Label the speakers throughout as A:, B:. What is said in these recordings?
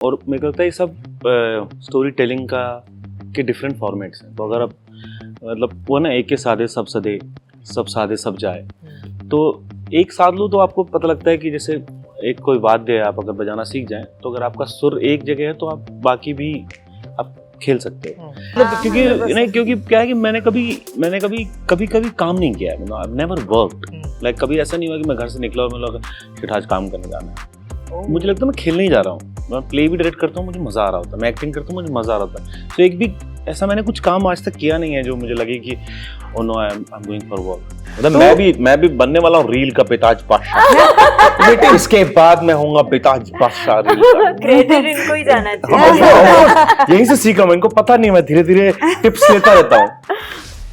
A: और मेरे को लगता है ये सब स्टोरी टेलिंग का के डिफरेंट फॉर्मेट्स हैं। तो अगर आप मतलब वो ना एक के सादे सब सदे, सब सादे सब जाए, तो एक साथ लो तो आपको पता लगता है कि जैसे एक कोई वाद्य है, आप अगर बजाना सीख जाएं तो अगर आपका सुर एक जगह है तो आप बाकी भी आप खेल सकते हो। मतलब क्योंकि क्या है कि मैंने कभी काम नहीं किया है, आई नेवर वर्कड लाइक, कभी ऐसा नहीं हुआ कि मैं घर से निकला और मैं लगा शिट आज काम करने जाना है। मुझे लगता है मैं खेलने ही जा रहा हूँ, मैं प्ले भी डायरेक्ट करता हूँ, मुझे मजा आ रहा होता है, मैं एक्टिंग करता हूँ, मुझे मजा आ रहा होता है। तो एक भी ऐसा मैंने कुछ काम आज तक किया नहीं है जो मुझे लगे कि oh no I am going for work. मतलब मैं भी बनने वाला हूँ रील का बेताज बादशाह। इसके बाद मैं होऊंगा बेताज बादशाह रील का।
B: क्रेडिट इनको ही जाना चाहिए।
A: यहीं से सीखा मैं, इनको पता नहीं, मैं धीरे धीरे टिप्स लेता रहता हूँ।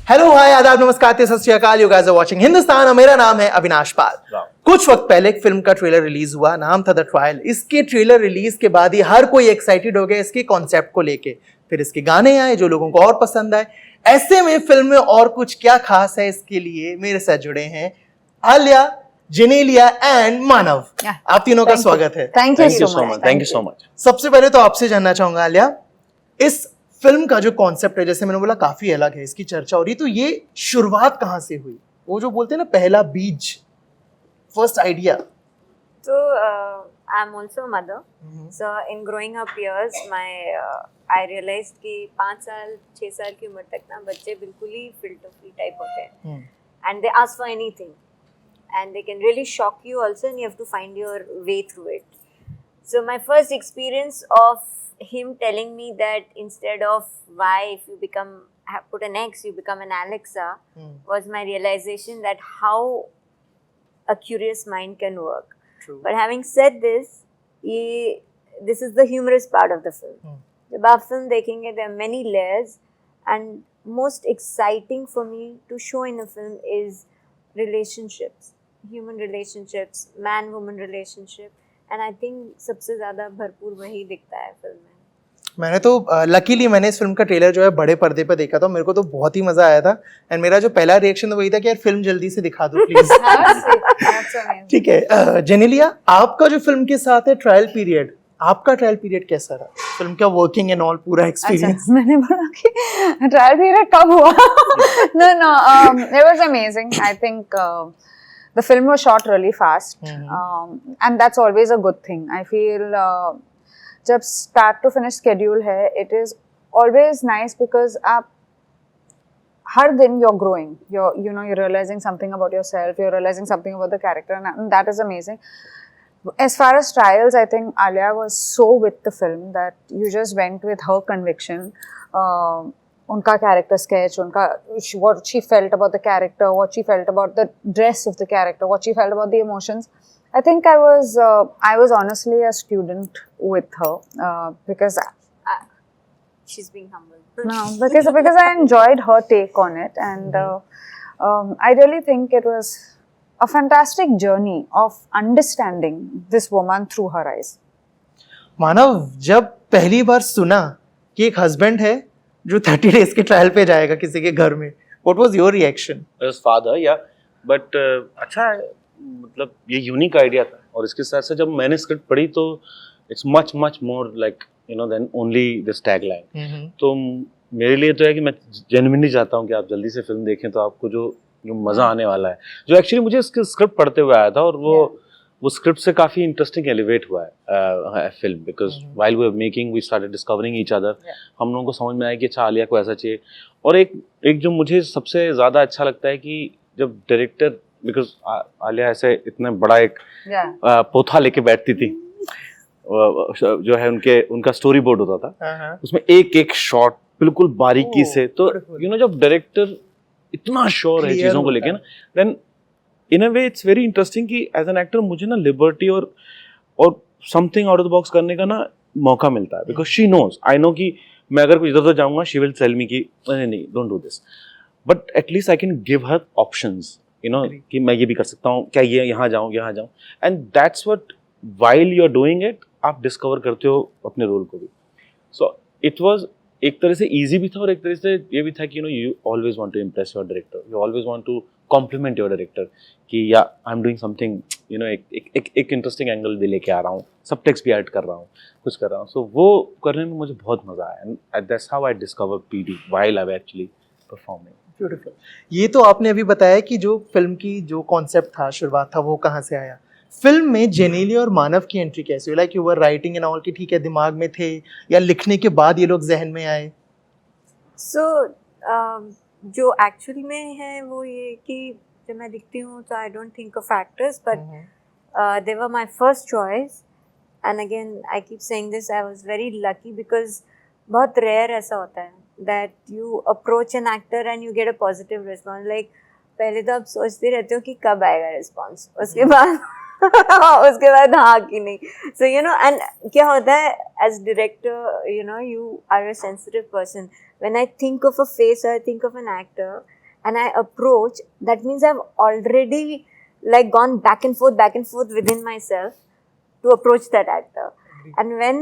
C: हेलो हाय आदाब नमस्कार सत श्री अकाल, you guys are watching Hindustan और मेरा नाम है अविनाश पाल। कुछ वक्त पहले एक फिल्म का ट्रेलर रिलीज हुआ, नाम था द ट्रायल। इसके ट्रेलर रिलीज के बाद ही हर कोई एक्साइटेड हो गया इसके कॉन्सेप्ट को लेके, फिर इसके गाने आए जो लोगों को और पसंद आए। ऐसे में फिल्म में और कुछ क्या खास है, इसके लिए मेरे साथ जुड़े हैं आलिया, जेनेलिया एंड मानव। आप तीनों का स्वागत है।
B: Thank you so much.
A: Thank you so much.
C: सबसे पहले तो आपसे जानना चाहूंगा आलिया, इस फिल्म का जो कॉन्सेप्ट है, जैसे मैंने बोला काफी अलग है, इसकी चर्चा हो रही, तो ये शुरुआत कहाँ से हुई? वो जो बोलते हैं ना पहला बीज, first idea.
B: So I'm also a mother. So in growing up years, I realized कि 5 साल 6 साल की उम्र तक ना बच्चे बिल्कुल ही filter free type होते हैं, and they ask for anything, and they can really shock you also, and you have to find your way through it. So my first experience of him telling me that instead of why if you put an X you become an Alexa was my realization that how a curious mind can work.
C: True.
B: But having said this, this is the humorous part of the film. जब आप film देखेंगे there are many layers, and most exciting for me to show in a film is relationships, human relationships, man-woman relationship, and I think सबसे ज़्यादा भरपूर वही दिखता है film में।
C: मैंने तो लकीली मैंने इस फिल्म का ट्रेलर जो है बड़े पर्दे पर देखा था, मेरे को तो बहुत ही मजा आया था। एंड मेरा जो पहला रिएक्शन तो वही था कि यार फिल्म जल्दी से दिखा दो प्लीज। ठीक है जेनेलिया, आपका जो फिल्म के साथ है ट्रायल पीरियड, आपका ट्रायल पीरियड कैसा रहा? फिल्म का वर्किंग एंड ऑल पूरा एक्सपीरियंस।
D: मैंने बोला कि ट्रायल पीरियड कब हुआ? No, it was amazing. I think the film was shot really fast, and that's always a good thing. I feel जब start to finish schedule है, it is always nice because आप हर दिन you're growing, you're realizing something about yourself, you're realizing something about the character, and that is amazing. As far as trials, I think Alia was so with the film that you just went with her conviction. Unka character sketch, what she felt about the character, what she felt about the dress of the character, what she felt about the emotions. I think I was honestly a student with her because
B: She's being humble.
D: no, because I enjoyed her take on it, and I really think it was a fantastic journey of understanding this woman through her eyes.
C: मानव, जब पहली बार सुना कि एक husband है जो 30 days के trial पे जाएगा किसी के घर में, what was your reaction?
A: As father या बट अच्छा है, मतलब ये यूनिक आइडिया था। और इसके साथ साथ जब मैंने स्क्रिप्ट पढ़ी तो it's much more like then only this tagline. तो मेरे लिए तो है कि मैं जेन्युइनली चाहता हूँ कि आप जल्दी से फिल्म देखें तो आपको जो मजा आने वाला है, जो एक्चुअली मुझे इसके स्क्रिप्ट पढ़ते हुए आया था, और वो स्क्रिप्ट से काफी इंटरेस्टिंग एलिवेट हुआ है film, because while we were making we started discovering each other. हम लोगों को समझ में आया कि अच्छा आलिया को ऐसा चाहिए। और एक जो मुझे सबसे ज्यादा अच्छा लगता है कि जब डायरेक्टर, बिकॉज आलिया ऐसे इतना बड़ा एक पोथा लेके बैठती थी, जो है उनका स्टोरी बोर्ड होता था, उसमें एक शॉट बिल्कुल बारीकी से, तो जब डायरेक्टर इतना श्योर है चीजों को लेके ना, then in a way it's very interesting कि एज एन एक्टर मुझे ना लिबर्टी और something out of the box करने का ना मौका मिलता है, because she knows, I know कि मैं अगर कुछ इधर जाऊंगा शी विल टेल मी कि नहीं don't do this, but at least I can give her options, कि मैं ये भी कर सकता हूँ, क्या ये यहाँ जाऊँ, and that's what while you are doing it आप डिस्कवर करते हो अपने रोल को भी। सो इट वाज एक तरह से इजी भी था और एक तरह से ये भी था कि you always want to impress your director, you always want to compliment your director कि या I am doing something you know एक इंटरेस्टिंग एंगल भी लेके आ रहा हूँ, सब टेक्स्ट भी ऐड कर रहा हूँ, कुछ कर रहा हूँ. सो वो करने में मुझे बहुत मजा आया and that's how I discover PD while I was actually performing.
C: Beautiful. ये तो आपने अभी बताया कि जो फिल्म की जो कॉन्सेप्ट था, शुरुआत था, वो कहाँ से आया. फिल्म में जेनेली और मानव की एंट्री कैसे हुई? Like you were writing and all, कि ठीक है दिमाग में थे, या लिखने के बाद ये लोग जहन में आए?
B: सो जो एक्चुअल में है वो ये कि जब मैं लिखती हूँ तो I don't think of actors, but they were my first choice. And again I keep saying this, I was very lucky because बहुत रेयर ऐसा होता है that you approach an actor and you get a positive response. Like पहले तो आप सोचते रहते हो कि कब आएगा रिस्पॉन्स, उसके बाद उसके बाद हाँ कि नहीं. सो यू नो, एंड क्या होता है as director, you know, you are a sensitive person. When I think of a face, I think of an actor and I approach, that means I've already like gone back and forth within myself to approach that actor. And when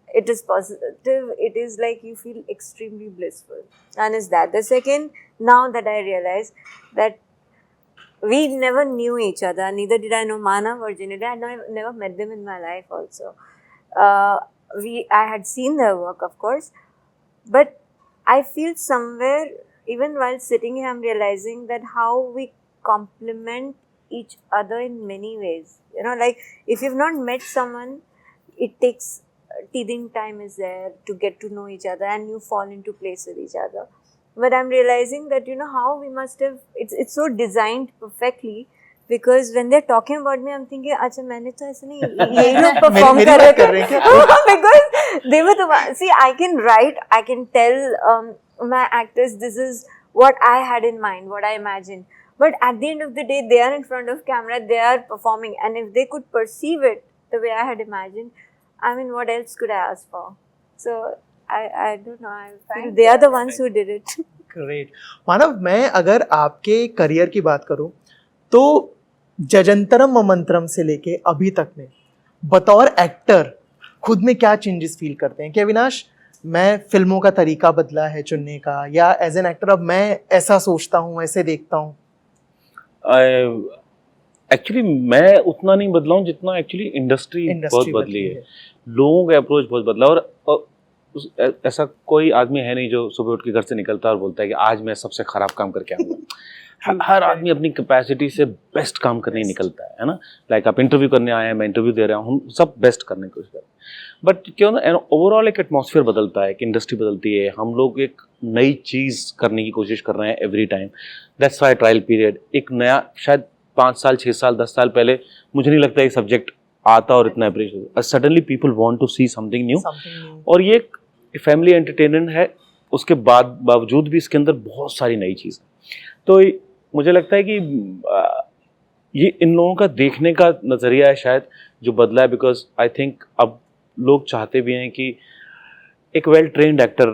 B: it is positive, it is like you feel extremely blissful. And is that the second, now that I realize that we never knew each other, neither did I know Manav or Janila. I never met them in my life also. I had seen their work, of course, but I feel somewhere, even while sitting here, I'm realizing that how we complement each other in many ways. You know, like if you've not met someone, it takes teething time is there to get to know each other, and you fall into place with each other. But I'm realizing that, you know, how we must have, it's so designed perfectly, because when they're talking about me, I'm thinking, अच्छा मैंने तो ऐसे नहीं ये लोग perform कर रहे थे. Because they were the one. See, I can write, I can tell my actors this is what I had in mind, what I imagined. But at the end of the day, they are in front of camera, they are performing, and if they could perceive it the way I had imagined, I mean, what else could I ask for? So I don't know. I feel they are the ones who did it.
C: Great. Manav, मैं अगर आपके career की बात करूं तो जजंतरम ममंतरम से लेके अभी तक में बतौर एक्टर खुद में क्या चेंजेस फील करते हैं? कि अविनाश, मैं फिल्मों का तरीका बदला है चुनने का, या एज एन एक्टर अब मैं ऐसा सोचता हूँ, ऐसे देखता हूँ?
A: एक्चुअली मैं उतना नहीं बदला हूँ जितना एक्चुअली इंडस्ट्री बहुत बदली है. लोगों का अप्रोच बहुत बदला, और ऐसा कोई आदमी है नहीं जो सुबह उठ के घर से निकलता है और बोलता है कि आज मैं सबसे खराब काम करके आऊँगा. हर आदमी अपनी कैपेसिटी से बेस्ट काम करने निकलता है ना. लाइक आप इंटरव्यू करने आए हैं, मैं इंटरव्यू दे रहा हूँ, हम सब बेस्ट करने की कोशिश कर रहे हैं. बट क्यों ना ओवरऑल एक एटमॉस्फेयर बदलता है, कि इंडस्ट्री बदलती है, हम लोग एक नई चीज़ करने की कोशिश कर रहे हैं every time. That's why trial period. एक नया, शायद 5 साल 6 साल 10 साल पहले मुझे नहीं लगता ये सब्जेक्ट आता और इतना appreciate. Suddenly people want to see something new. और ये एक फैमिली एंटरटेनमेंट है, उसके बावजूद भी इसके अंदर बहुत सारी नई चीज़ है. तो मुझे लगता है कि ये इन लोगों का देखने का नज़रिया है शायद जो बदला है. बिकॉज आई थिंक अब लोग चाहते भी हैं कि एक वेल ट्रेन्ड एक्टर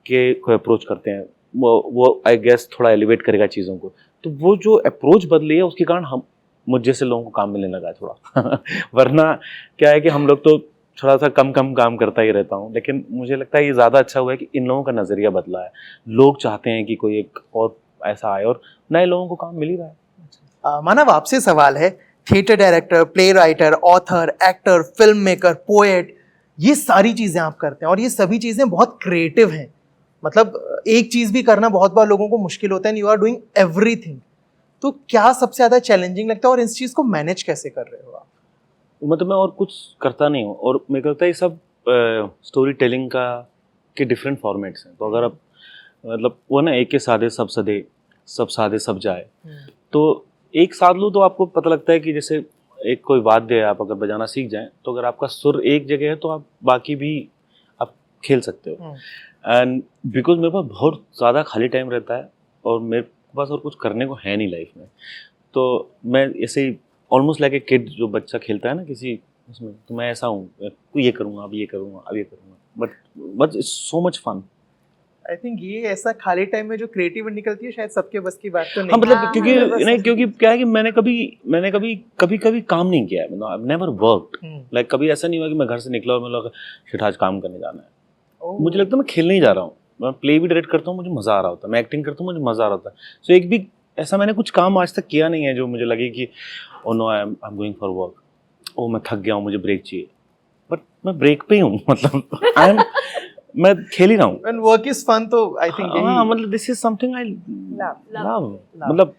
A: के को अप्रोच करते हैं, वो आई गेस थोड़ा एलिवेट करेगा चीज़ों को. तो वो जो अप्रोच बदली है उसके कारण हम मुझ जैसे लोगों को काम मिलने लगा है थोड़ा. वरना क्या है कि हम लोग तो थोड़ा सा कम काम करता ही रहता हूँ. लेकिन मुझे लगता है ये ज़्यादा अच्छा हुआ है कि इन लोगों का नज़रिया बदला है. लोग चाहते हैं कि कोई एक और ऐसा आए, और नए लोगों को काम मिल ही रहा है.
C: मानव, आपसे सवाल है, theatre director, play writer, author, actor, film maker, poet, ये सारी चीज़ें आप करते हैं और ये सभी चीज़ें बहुत क्रिएटिव हैं. मतलब एक चीज़ भी करना बहुत बार लोगों को मुश्किल होता है. You are doing everything. तो क्या सबसे ज़्यादा चैलेंजिंग लगता है और इस चीज़ को मैनेज कैसे कर रहे हो आप?
A: मतलब मैं और कुछ करता नहीं हूँ, और मेरे को लगता है ये सब स्टोरी टेलिंग का के डिफरेंट फॉर्मेट्स हैं. तो अगर आप मतलब वो ना, एक के सादे सब सदे, सब सादे सब जाए, तो एक साथ लो तो आपको पता लगता है कि जैसे एक कोई वाद्य है, आप अगर बजाना सीख जाएं तो अगर आपका सुर एक जगह है तो आप बाकी भी आप खेल सकते हो. एंड बिकॉज मेरे पास बहुत ज़्यादा खाली टाइम रहता है और मेरे पास और कुछ करने को है नहीं लाइफ में, तो मैं ऐसे ही ऑलमोस्ट लाइक ए किड, जो बच्चा खेलता है ना किसी उसमें, तो मैं ऐसा हूँ, ये करूँगा, अब ये करूँगा, अब ये करूँगा. But it's so much fun.
C: I think ये ऐसा खाली टाइम में जो क्रिएटिव निकलती है शायद सबके बस की बात तो नहीं.
A: हाँ, मतलब क्योंकि क्या है कि मैंने कभी काम नहीं किया है. मतलब आई नेवर वर्कड. लाइक कभी ऐसा नहीं हुआ कि मैं घर से निकला और मैं लगा शिट आज काम करने जाना है. मुझे लगता है मैं खेलने ही जा रहा हूँ. मैं प्ले भी डायरेक्ट करता हूँ, मुझे मज़ा आ रहा होता है. मैं एक्टिंग करता हूँ, मुझे मज़ा आ रहा होता है. सो एक भी ऐसा मैंने कुछ काम आज तक किया नहीं है जो मुझे लगे कि oh no I am going for work, oh मैं थक गया हूँ, मुझे ब्रेक चाहिए, बट मैं ब्रेक पे ही हूँ, मतलब मैं खेल ही रहा हूँ।
C: When work is fun तो I think
A: हाँ,
C: यही
A: मतलब this is something I
B: Love.
A: Love, मतलब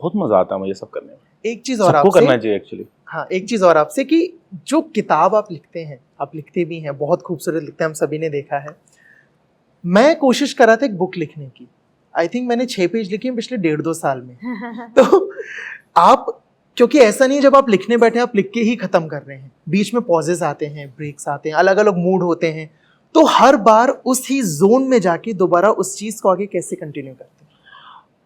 A: बहुत मजा आता है मुझे सब करने में।
C: एक चीज और
A: सबको
C: आपसे
A: करना चाहिए एक्चुअली।
C: हाँ, एक चीज और आपसे कि जो किताब आप लिखते हैं, आप लिखते भी हैं, बहुत खूबसूरत लिखते हैं, हम सभी ने देखा है। मैं कोशिश कर रहा था एक बुक लिखने की, आई थिंक मैंने 6 पेज लिखे हैं पिछले 1.5-2 साल में। तो आप, क्योंकि ऐसा नहीं है जब आप लिखने बैठे आप लिख के ही खत्म कर रहे हैं, बीच में पॉजेस आते हैं, ब्रेक्स आते हैं, अलग अलग मूड होते हैं, तो हर बार उसी जोन में जाके दोबारा उस चीज को आगे कैसे कंटिन्यू करते हैं?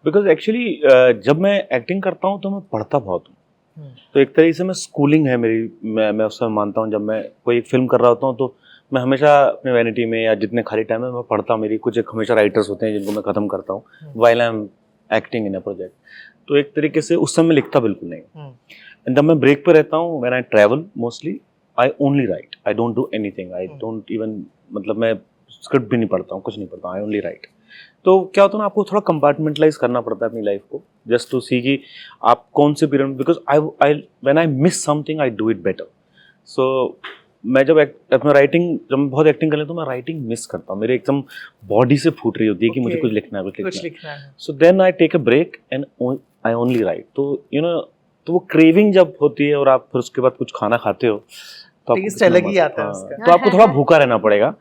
A: बिकॉज एक्चुअली जब मैं एक्टिंग करता हूँ तो मैं पढ़ता बहुत हूँ, तो एक तरीके से मैं स्कूलिंग है मेरी, मैं उसमें मानता हूँ। जब मैं कोई एक फिल्म कर रहा होता हूँ तो मैं हमेशा अपने वैनिटी में या जितने खाली टाइम में मैं पढ़ता हूँ। मेरी कुछ एक हमेशा राइटर्स होते हैं जिनको मैं ख़त्म करता हूँ while I am acting in a project. तो एक तरीके से उस समय लिखता बिल्कुल नहीं। एंड जब मैं ब्रेक पे रहता हूँ, when I travel mostly, I only right, I don't do anything, I don't even, मतलब मैं स्क्रिप्ट भी नहीं पढ़ता हूँ, कुछ नहीं पढ़ता हूँ, आई ओनली राइट। तो क्या होता है ना, आपको थोड़ा कंपार्टमेंटलाइज करना पड़ता है अपनी लाइफ को, जस्ट टू सी कि आप कौन से period, because I when I miss something I do it better. So मैं जब अपना राइटिंग, जब मैं बहुत एक्टिंग कर लेता हूँ, मैं राइटिंग मिस करता हूँ, मेरे एकदम बॉडी से फूट रही होती है कि मुझे कुछ लिखना है, कुछ लिखना है। So then I take a break and I only write. तो यू नो, तो वो क्रेविंग जब होती है और आप फिर उसके बाद कुछ खाना खाते हो तो
C: टेस्ट अलग ही आता है उसका।
A: तो आपको थोड़ा भूखा रहना पड़ेगा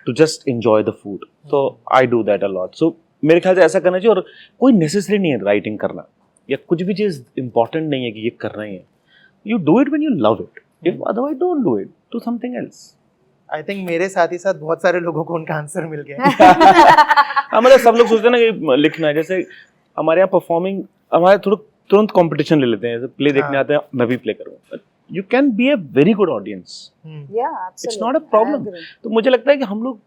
A: to just enjoy the food. तो I do that a lot. So मेरे ख्याल से ऐसा करना चाहिए। और कोई नेसेसरी नहीं है राइटिंग करना, या कुछ भी चीज़ इंपॉर्टेंट नहीं है कि ये करना ही है। You do it when you love it, if otherwise don't do it, do something else.
C: I think मेरे साथ ही साथ बहुत सारे लोगों को उनका आंसर मिल गया।
A: हाँ, मतलब सब लोग सोचते हैं ना कि लिखना है, जैसे हमारे यहाँ परफॉर्मिंग, हमारे थोड़ा तुरंत कंपटीशन ले लेते हैं, जैसे प्ले देखने आते हैं, मैं भी प्ले करूँ, you can be a very good audience, it's not a problem. तो मुझे लगता है कि हम लोग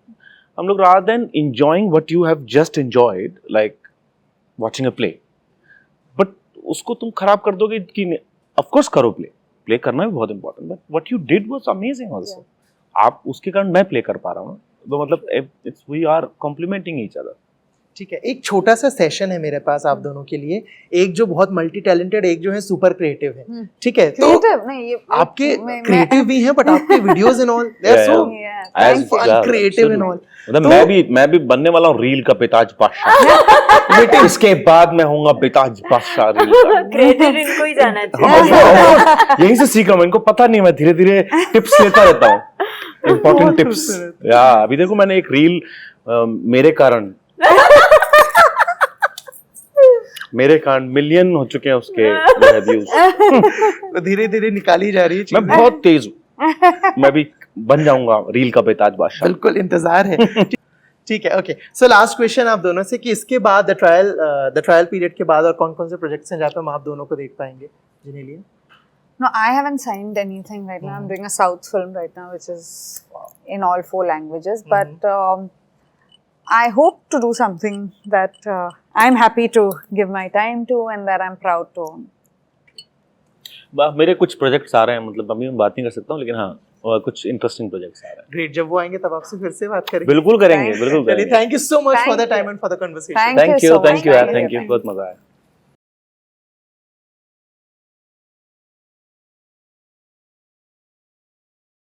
A: rather than enjoying what you have just enjoyed, like watching a play, but उसको तुम खराब कर दोगे कि of course करो प्ले करना भी बहुत important, but what you did was amazing also. आप उसके कारण मैं प्ले कर पा रहा हूँ, तो मतलब we are complimenting each other.
C: ठीक है, एक छोटा सा सेशन है मेरे पास आप दोनों के लिए, एक जो बहुत मल्टी टैलेंटेड, एक जो है सुपर क्रिएटिव है। ठीक है, तो आपके क्रिएटिव भी हैं बट आपके videos and all they are so fun, creative and all.
A: मतलब मैं भी बनने वाला हूँ रील का बेताज बादशाह। बेटे इसके बाद मैं होऊंगा बेताज बादशाह रील का।
B: क्रिएटर इनको ही जाना चाहिए।
A: यहीं से सीखा हूँ, इनको पता नहीं, मैं धीरे धीरे टिप्स लेता रहता हूँ, इम्पोर्टेंट टिप्स। या अभी देखो मैंने एक रील मेरे कारण मिलियन हो चुके हैं उसके व्यूज।
C: धीरे धीरे निकाली जा रही है।
A: मैं बहुत तेज हूँ, मैं भी बन जाऊंगा रील का बेताज बादशाह।
C: बिल्कुल इंतजार है। ठीक है, ओके। सो लास्ट क्वेश्चन आप दोनों से कि इसके बाद द ट्रायल पीरियड के बाद और कौन कौन से प्रोजेक्ट्स हैं जहाँ पे हम आप दोनों को देख पाएंगे, जिन्हें लिए?
D: No, I haven't signed anything right now. I'm doing a South film right now, which is in all 4 languages. But I hope to do something that I'm happy to give my time to and that I'm proud to own.
A: मेरे कुछ projects आ रहे हैं, मतलब अभी मैं बात नहीं कर सकता हूँ, लेकिन हाँ और कुछ इंटरेस्टिंग प्रोजेक्ट्स आ रहे हैं।
C: ग्रेट, जब वो आएंगे तब आपसे फिर से बात करेंगे।
A: बिल्कुल करेंगे, बिल्कुल करेंगे।
C: Thank you so much for the time and for the conversation.
A: Thank you यार, थैंक यू, बहुत मजा आया।